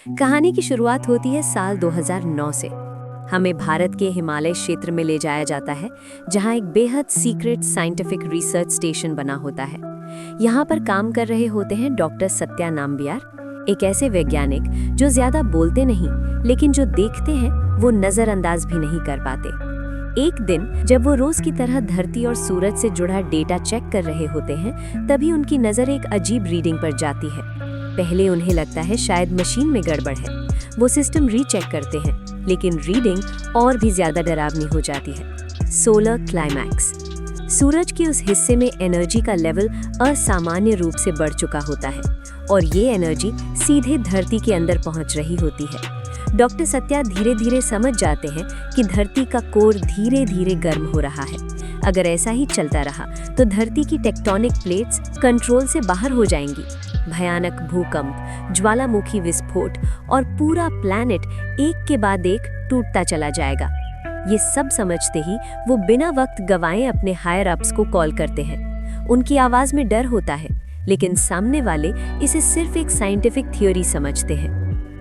कहानी की शुरुआत होती है साल 2009 से। हमें भारत के हिमालय क्षेत्र में ले जाया जाता है, जहां एक बेहद सीक्रेट साइंटिफिक रिसर्च स्टेशन बना होता है। यहाँ पर काम कर रहे होते हैं डॉक्टर सत्या नाम्बियार, एक ऐसे वैज्ञानिक जो ज्यादा बोलते नहीं, लेकिन जो देखते हैं वो नजरअंदाज भी नहीं कर पाते। एक दिन जब वो रोज की तरह धरती और सूरज से जुड़ा डेटा चेक कर रहे होते हैं, तभी उनकी नजर एक अजीब रीडिंग पर जाती है। पहले उन्हें लगता है शायद मशीन में गड़बड़ है। वो सिस्टम रीचेक करते हैं, लेकिन रीडिंग और भी ज्यादा डरावनी हो जाती है। Solar climax. सूरज के उस हिस्से में एनर्जी का लेवल असामान्य रूप से बढ़ चुका होता है और ये एनर्जी सीधे धरती के अंदर पहुंच रही होती है। डॉक्टर सत्या धीरे धीरे समझ जाते हैं कि धरती का कोर धीरे धीरे गर्म हो रहा है। अगर ऐसा ही चलता रहा तो धरती की टेक्टोनिक प्लेट्स कंट्रोल से बाहर हो जाएंगी। भयानक भूकंप, ज्वालामुखी विस्फोट और पूरा प्लैनेट एक के बाद एक टूटता चला जाएगा। ये सब समझते ही वो बिना वक्त गवाए अपने हायर अप्स को कॉल करते हैं। उनकी आवाज में डर होता है, लेकिन सामने वाले इसे सिर्फ एक साइंटिफिक थ्योरी समझते हैं।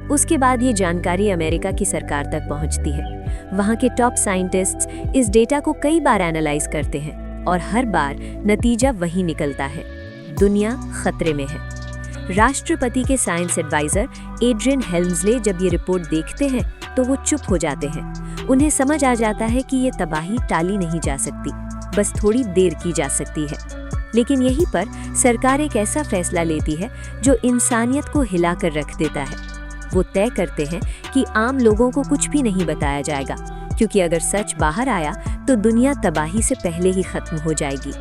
उसके बाद ये जानकारी अमेरिका की सरकार तक पहुंचती है। वहां के टॉप साइंटिस्ट्स इस डेटा को कई बार एनालाइज करते हैं और हर बार नतीजा वही निकलता है, दुनिया खतरे में है। राष्ट्रपति के साइंस एडवाइजर एड्रियन हेल्म्सले जब ये रिपोर्ट देखते हैं तो वो चुप हो जाते हैं। उन्हें समझ आ जाता है कि ये तबाही टाली नहीं जा सकती, बस थोड़ी देर की जा सकती है। लेकिन यहीं पर सरकार एक ऐसा फैसला लेती है जो इंसानियत को हिलाकर रख देता है। वो तय करते हैं कि आम लोगों को कुछ भी नहीं बताया जाएगा, क्योंकि अगर सच बाहर आया तो दुनिया तबाही से पहले ही खत्म हो जाएगी।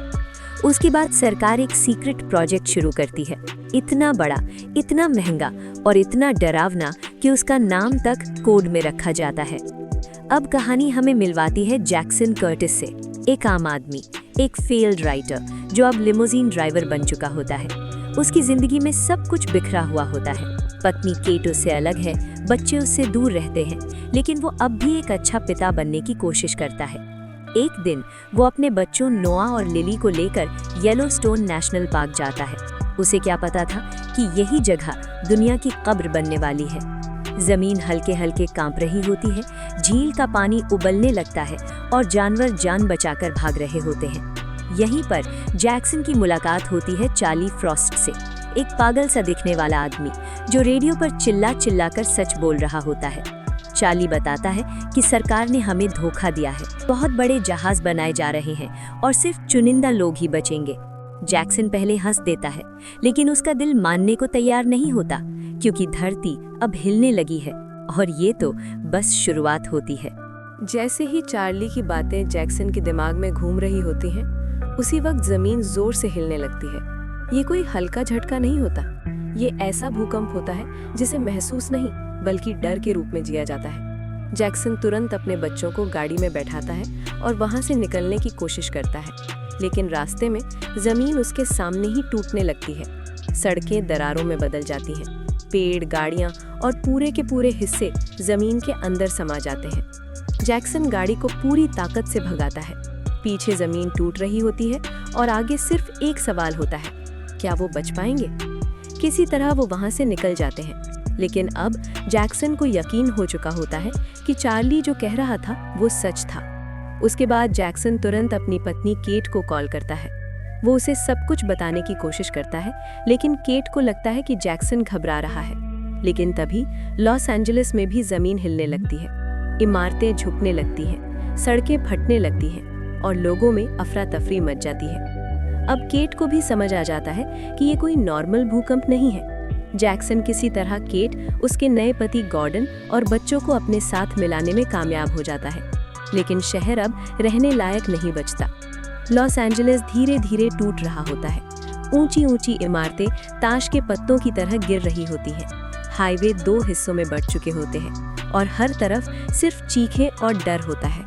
उसके बाद सरकार एक सीक्रेट प्रोजेक्ट शुरू करती है, इतना बड़ा, इतना महंगा और इतना डरावना कि उसका नाम तक कोड में रखा जाता है। अब कहानी हमें मिलवाती है जैक्सन कर्टिस से, एक आम आदमी, एक फेल्ड राइटर जो अब लिमोजीन ड्राइवर बन चुका होता है। उसकी जिंदगी में सब कुछ बिखरा हुआ होता है। पत्नी केट उससे अलग है, बच्चे उससे दूर रहते हैं, लेकिन वो अब भी एक अच्छा पिता बनने की कोशिश करता है। एक दिन वो अपने बच्चों नोआ और लिली को लेकर येलोस्टोन नेशनल पार्क जाता है। उसे क्या पता था कि यही जगह दुनिया की कब्र बनने वाली है। जमीन हल्के हल्के कांप रही होती है, झील का पानी उबलने लगता है और जानवर जान बचाकर भाग रहे होते हैं। यहीं पर जैक्सन की मुलाकात होती है चार्ली फ्रॉस्ट से, एक पागल सा दिखने वाला आदमी जो रेडियो पर चिल्ला चिल्ला कर सच बोल रहा होता है। चार्ली बताता है कि सरकार ने हमें धोखा दिया है, बहुत बड़े जहाज बनाए जा रहे हैं और सिर्फ चुनिंदा लोग ही बचेंगे। जैक्सन पहले हंस देता है, लेकिन उसका दिल मानने को तैयार नहीं होता, क्योंकि धरती अब हिलने लगी है और ये तो बस शुरुआत होती है। जैसे ही चार्ली की बातें जैक्सन के दिमाग में घूम रही होती हैं, उसी वक्त जमीन जोर से हिलने लगती है। ये कोई हल्का झटका नहीं होता, ये ऐसा भूकंप होता है जिसे महसूस नहीं बल्कि डर के रूप में जिया जाता है। जैक्सन तुरंत अपने बच्चों को गाड़ी में बैठाता है और वहां से निकलने की कोशिश करता है, लेकिन रास्ते में जमीन उसके सामने ही टूटने लगती है। सड़कें दरारों में बदल जाती हैं, पेड़, गाड़ियां और पूरे के पूरे हिस्से जमीन के अंदर समा जाते हैं। जैक्सन गाड़ी को पूरी ताकत से भगाता है। पीछे जमीन टूट रही होती है और आगे सिर्फ एक सवाल होता है, क्या वो बच पाएंगे? किसी तरह वो वहां से निकल जाते हैं, लेकिन अब जैक्सन को यकीन हो चुका होता है कि चार्ली जो कह रहा था वो सच था। उसके बाद जैक्सन तुरंत अपनी पत्नी केट को कॉल करता है। वो उसे सब कुछ बताने की कोशिश करता है, लेकिन केट को लगता है कि जैक्सन घबरा रहा है। लेकिन तभी लॉस एंजलिस में भी जमीन हिलने लगती है, इमारतें झुकने लगती हैं, सड़कें फटने लगती हैं और लोगों में अफरा तफरी मच जाती है। अब केट को भी समझ आ जाता है कि ये कोई नॉर्मल भूकंप नहीं है। जैक्सन किसी तरह केट, उसके नए पति गॉर्डन और बच्चों को अपने साथ मिलाने में कामयाब हो जाता है, लेकिन शहर अब रहने लायक नहीं बचता। लॉस एंजलिस धीरे धीरे टूट रहा होता है। ऊंची ऊंची इमारतें ताश के पत्तों की तरह गिर रही होती हैं। हाईवे 2 हिस्सों में बंट चुके होते हैं और हर तरफ सिर्फ चीखें और डर होता है।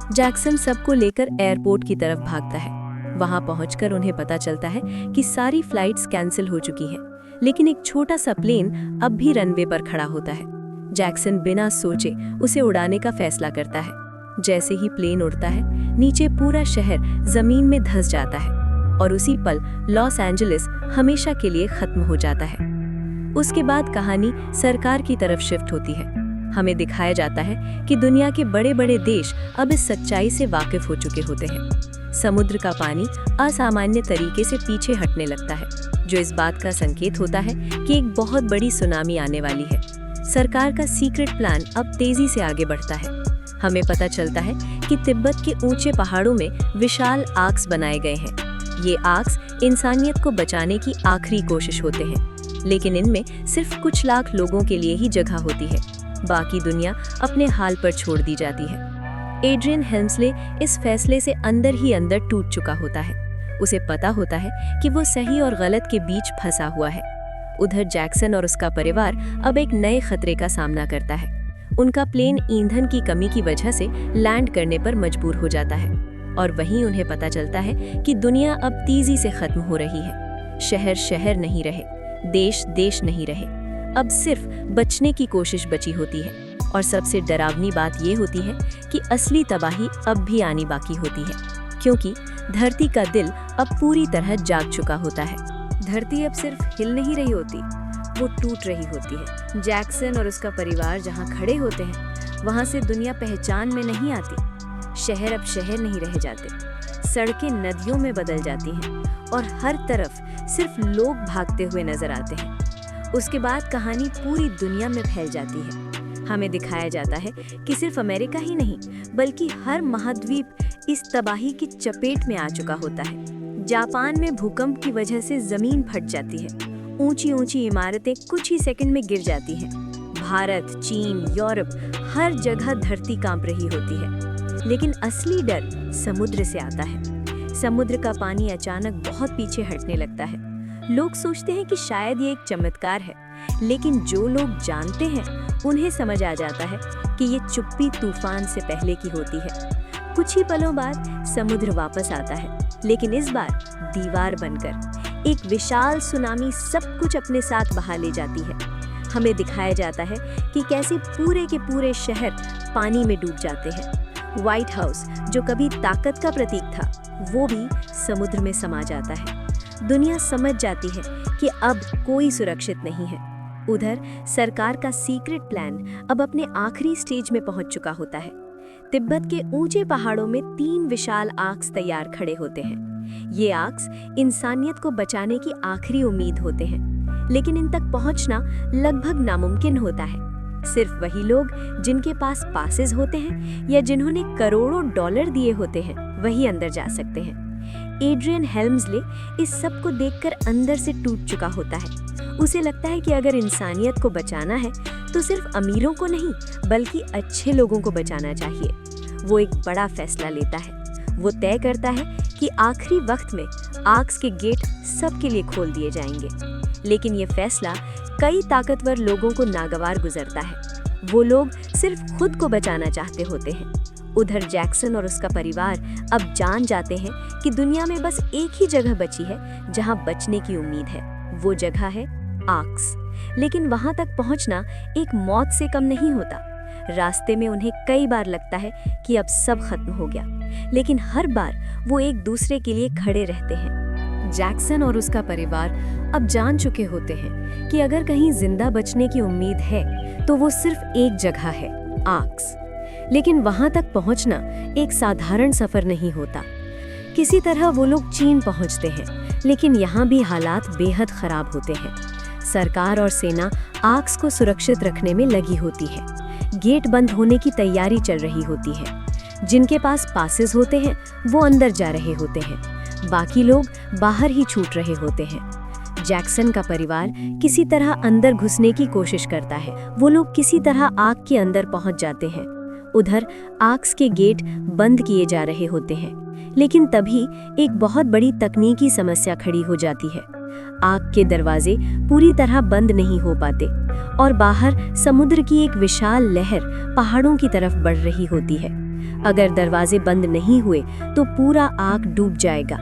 जैक्सन सबको लेकर एयरपोर्ट की तरफ भागता है। वहां पहुंचकर उन्हें पता चलता है कि सारी फ्लाइट्स कैंसिल हो चुकी हैं, लेकिन एक छोटा सा प्लेन अब भी रनवे पर खड़ा होता है। जैक्सन बिना सोचे उसे उड़ाने का फैसला करता है। जैसे ही प्लेन उड़ता है, नीचे पूरा शहर जमीन में धंस जाता है और उसी पल लॉस एंजलिस हमेशा के लिए खत्म हो जाता है। उसके बाद कहानी सरकार की तरफ शिफ्ट होती है। हमें दिखाया जाता है कि दुनिया के बड़े बड़े देश अब इस सच्चाई से वाकिफ हो चुके होते हैं। समुद्र का पानी असामान्य तरीके से पीछे हटने लगता है, जो इस बात का संकेत होता है कि एक बहुत बड़ी सुनामी आने वाली है। सरकार का सीक्रेट प्लान अब तेजी से आगे बढ़ता है। हमें पता चलता है कि तिब्बत के ऊंचे पहाड़ों में विशाल आर्क्स बनाए गए हैं। ये आर्क्स इंसानियत को बचाने की आखिरी कोशिश होते हैं, लेकिन इनमें सिर्फ कुछ लाख लोगों के लिए ही जगह होती है। बाकी दुनिया अपने हाल पर छोड़ दी जाती है। एड्रियन हेल्म्सले इस फैसले से अंदर ही अंदर टूट चुका होता है। उसे पता होता है कि वो सही और गलत के बीच फंसा हुआ है। उधर जैक्सन और उसका परिवार अब एक नए खतरे का सामना करता है। उनका प्लेन ईंधन की कमी की वजह से लैंड करने पर मजबूर हो जाता है, और वहीं उन्हें पता चलता है कि दुनिया अब तेजी से खत्म हो रही है। शहर शहर नहीं रहे, देश देश नहीं रहे, अब सिर्फ बचने की कोशिश बची होती है। और सबसे डरावनी बात ये होती है कि असली तबाही अब भी आनी बाकी होती है, क्योंकि धरती का दिल अब पूरी तरह जाग चुका होता है। धरती अब सिर्फ हिल नहीं रही होती, वो टूट रही होती है। जैक्सन और उसका परिवार जहाँ खड़े होते हैं, वहाँ से दुनिया पहचान में नहीं आती। शहर अब शहर नहीं रह जाते, सड़कें नदियों में बदल जाती हैं, और हर तरफ सिर्फ लोग भागते हुए नजर आते हैं। उसके बाद कहानी पूरी दुनिया में फैल जाती है। हमें दिखाया जाता है कि सिर्फ अमेरिका ही नहीं, बल्कि हर महाद्वीप इस तबाही की चपेट में आ चुका होता है। जापान में भूकंप की वजह से जमीन फट जाती है, ऊंची ऊंची इमारतें कुछ ही सेकंड में गिर जाती हैं। भारत, चीन, यूरोप, हर जगह धरती कांप रही होती है। लेकिन असली डर समुद्र से आता है। समुद्र का पानी अचानक बहुत पीछे हटने लगता है। लोग सोचते हैं कि शायद ये एक चमत्कार है, लेकिन जो लोग जानते हैं उन्हें समझ आ जाता है कि ये चुप्पी तूफान से पहले की होती है। कुछ ही पलों बाद समुद्र वापस आता है, लेकिन इस बार दीवार बनकर। एक विशाल सुनामी सब कुछ अपने साथ बहा ले जाती है। हमें दिखाया जाता है कि कैसे पूरे के पूरे शहर पानी में डूब जाते हैं। व्हाइट हाउस, जो कभी ताकत का प्रतीक था, वो भी समुद्र में समा जाता है। दुनिया समझ जाती है कि अब कोई सुरक्षित नहीं है। उधर सरकार का सीक्रेट प्लान अब अपने आखिरी स्टेज में पहुंच चुका होता है। तिब्बत के ऊंचे पहाड़ों में 3 विशाल आर्क्स तैयार खड़े होते हैं। ये आर्क्स इंसानियत को बचाने की आखिरी उम्मीद होते हैं, लेकिन इन तक पहुंचना लगभग नामुमकिन होता है। सिर्फ वही लोग जिनके पास पासेस होते हैं या जिन्होंने करोड़ों डॉलर दिए होते हैं, वही अंदर जा सकते हैं। एड्रियन हेल्म्सले इस सब को देखकर अंदर से टूट चुका होता है। उसे लगता है कि अगर इंसानियत को बचाना है तो सिर्फ अमीरों को नहीं, बल्कि अच्छे लोगों को बचाना चाहिए। वो एक बड़ा फैसला लेता है। वो तय करता है कि आखिरी वक्त में आर्क्स के गेट सबके लिए खोल दिए जाएंगे। लेकिन ये फैसला कई ताकतवर लोगों को नागवार गुजरता है। वो लोग सिर्फ खुद को बचाना चाहते होते हैं। उधर जैक्सन और उसका परिवार अब जान जाते हैं कि दुनिया में बस एक ही जगह बची है जहां बचने की उम्मीद है। वो जगह है आर्क्स। लेकिन वहां तक पहुंचना एक मौत से कम नहीं होता। रास्ते में उन्हें कई बार लगता है कि अब सब खत्म हो गया, लेकिन हर बार वो एक दूसरे के लिए खड़े रहते हैं। जैक्सन और उसका परिवार अब जान चुके होते हैं कि अगर कहीं जिंदा बचने की उम्मीद है तो वो सिर्फ एक जगह है, आर्क्स। लेकिन वहां तक पहुंचना एक साधारण सफर नहीं होता। किसी तरह वो लोग चीन पहुंचते हैं, लेकिन यहाँ भी हालात बेहद खराब होते हैं। सरकार और सेना आर्क्स को सुरक्षित रखने में लगी होती है। गेट बंद होने की तैयारी चल रही होती है। जिनके पास पासेस होते हैं वो अंदर जा रहे होते हैं, बाकी लोग बाहर ही छूट रहे होते हैं। जैक्सन का परिवार किसी तरह अंदर घुसने की कोशिश करता है। वो लोग किसी तरह आग के अंदर पहुंच जाते हैं। उधर आर्क्स के गेट बंद किए जा रहे होते हैं, लेकिन तभी एक बहुत बड़ी तकनीकी समस्या खड़ी हो जाती है। आग के दरवाजे पूरी तरह बंद नहीं हो पाते और बाहर समुद्र की एक विशाल लहर पहाड़ों की तरफ बढ़ रही होती है। अगर दरवाजे बंद नहीं हुए तो पूरा आग डूब जाएगा।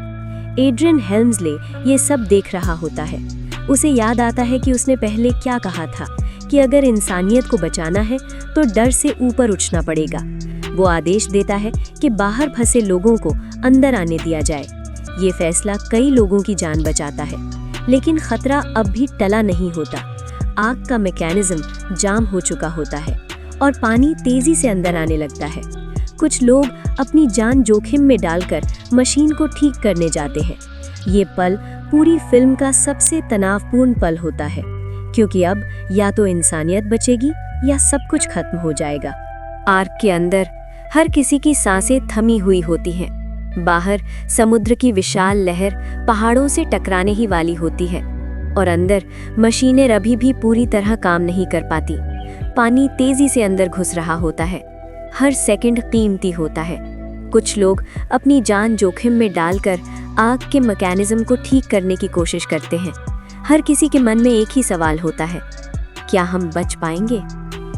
एड्रियन हेल्म्सले ये सब देख रहा होता है। उसे याद आता है कि उसने पहले क्या कहा था कि अगर इंसानियत को बचाना है तो डर से ऊपर उठना पड़ेगा। वो आदेश देता है कि बाहर फंसे लोगों को अंदर आने दिया जाए। ये फैसला कई लोगों की जान बचाता है, लेकिन खतरा अब भी टला नहीं होता। आग का मैकेनिज्म जाम हो चुका होता है और पानी तेजी से अंदर आने लगता है। कुछ लोग अपनी जान जोखिम में डालकर मशीन को ठीक करने जाते हैं। ये पल पूरी फिल्म का सबसे तनावपूर्ण पल होता है, क्योंकि अब या तो इंसानियत बचेगी या सब कुछ खत्म हो जाएगा। आर्क के अंदर हर किसी की सांसें थमी हुई होती हैं। बाहर समुद्र की विशाल लहर पहाड़ों से टकराने ही वाली होती है और अंदर मशीनें अभी भी पूरी तरह काम नहीं कर पाती। पानी तेजी से अंदर घुस रहा होता है, हर सेकंड कीमती होता है। कुछ लोग अपनी जान जोखिम में डालकर आग के मैकेनिज्म को ठीक करने की कोशिश करते हैं। हर किसी के मन में एक ही सवाल होता है, क्या हम बच पाएंगे?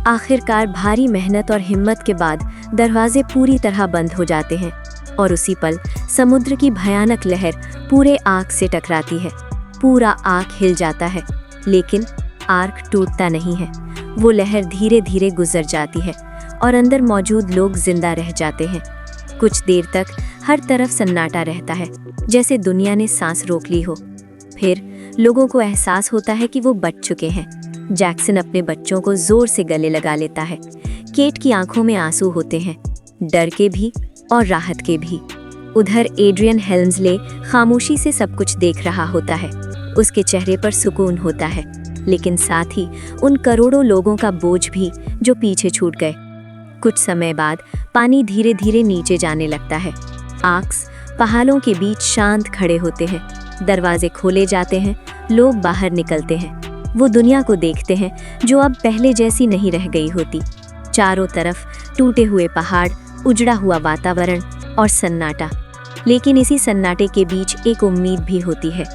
आखिरकार भारी मेहनत और हिम्मत के बाद दरवाजे पूरी तरह बंद हो जाते हैं और उसी पल समुद्र की भयानक लहर पूरे आग से टकराती है। पूरा आग हिल जाता है, लेकिन आर्क टूटता नहीं है। वो लहर धीरे धीरे गुजर जाती है और अंदर मौजूद लोग जिंदा रह जाते हैं। कुछ देर तक हर तरफ सन्नाटा रहता है, जैसे दुनिया ने सांस रोक ली हो। फिर लोगों को एहसास होता है कि वो बच चुके हैं। जैक्सन अपने बच्चों को जोर से गले लगा लेता है। केट की आंखों में आंसू होते हैं, डर के भी और राहत के भी। उधर एड्रियन हेल्म्सले खामोशी से सब कुछ देख रहा होता है। उसके चेहरे पर सुकून होता है, लेकिन साथ ही उन करोड़ों लोगों का बोझ भी जो पीछे छूट गए। कुछ समय बाद पानी धीरे धीरे नीचे जाने लगता है। आर्क्स पहाड़ों के बीच शांत खड़े होते हैं। दरवाजे खोले जाते हैं, लोग बाहर निकलते हैं। वो दुनिया को देखते हैं जो अब पहले जैसी नहीं रह गई होती। चारों तरफ टूटे हुए पहाड़, उजड़ा हुआ वातावरण और सन्नाटा। लेकिन इसी सन्नाटे के बीच एक उम्मीद भी होती है।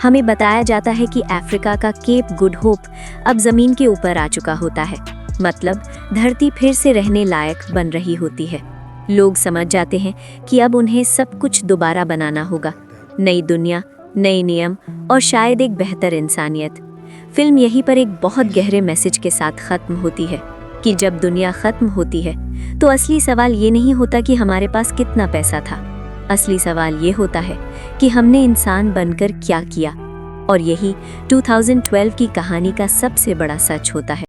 हमें बताया जाता है कि अफ्रीका का केप गुड होप अब जमीन के ऊपर आ चुका होता है। मतलब धरती फिर से रहने लायक बन रही होती है। लोग समझ जाते हैं कि अब उन्हें सब कुछ दोबारा बनाना होगा। नई दुनिया, नए नियम और शायद एक बेहतर इंसानियत। फिल्म यहीं पर एक बहुत गहरे मैसेज के साथ खत्म होती है कि जब दुनिया खत्म होती है तो असली सवाल ये नहीं होता कि हमारे पास कितना पैसा था। असली सवाल ये होता है कि हमने इंसान बनकर क्या किया। और यही 2012 की कहानी का सबसे बड़ा सच होता है।